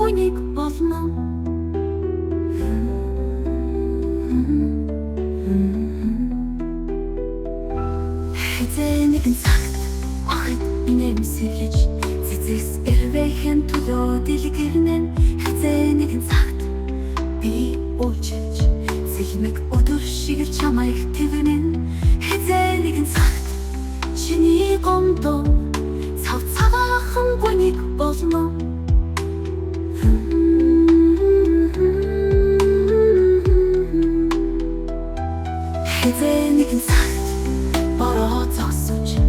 бүнийг болно. Хэзээ нэгэн цагт ахад инээмсэглэж цэцэс эрвэхэн төлөө дэлгэрнэн. Хэзээ нэгэн цагт би уучлж зэлмэг өдөр шиг л чамайг тэвнэн. Хэзээ нэгэн цагт чиний гомдоо цав цагаахан бүнийг болно. Хэзээ нэгэн цагт бороо зогсож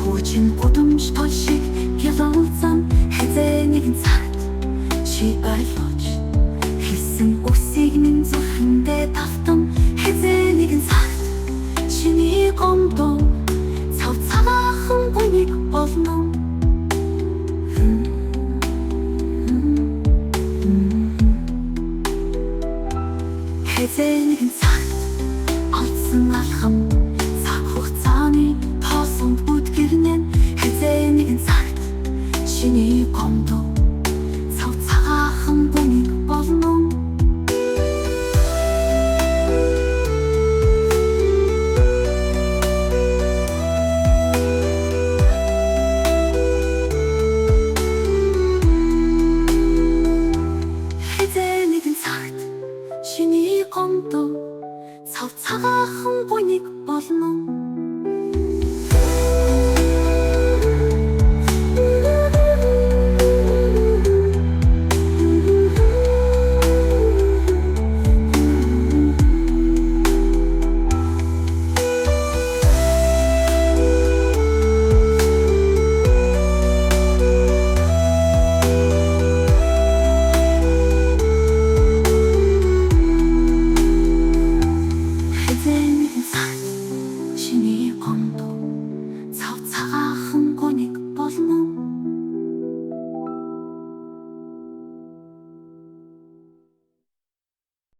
хүүчин гудамж тол шиг ялалзан. Хэзээ нэгэн цагт чи ойлгож хэлсэн үсийг минь зүрхэндээ тавтан. Хэзээ нэгэн цагт чиний гомдоо цав цагаахан бүнийг болно. Хэзээ нэгэн цагт алдсан алхам цаг хугацааны тоосонд бүдгэрнэн. Хэзээ нэгэн цагт чиний гомдоо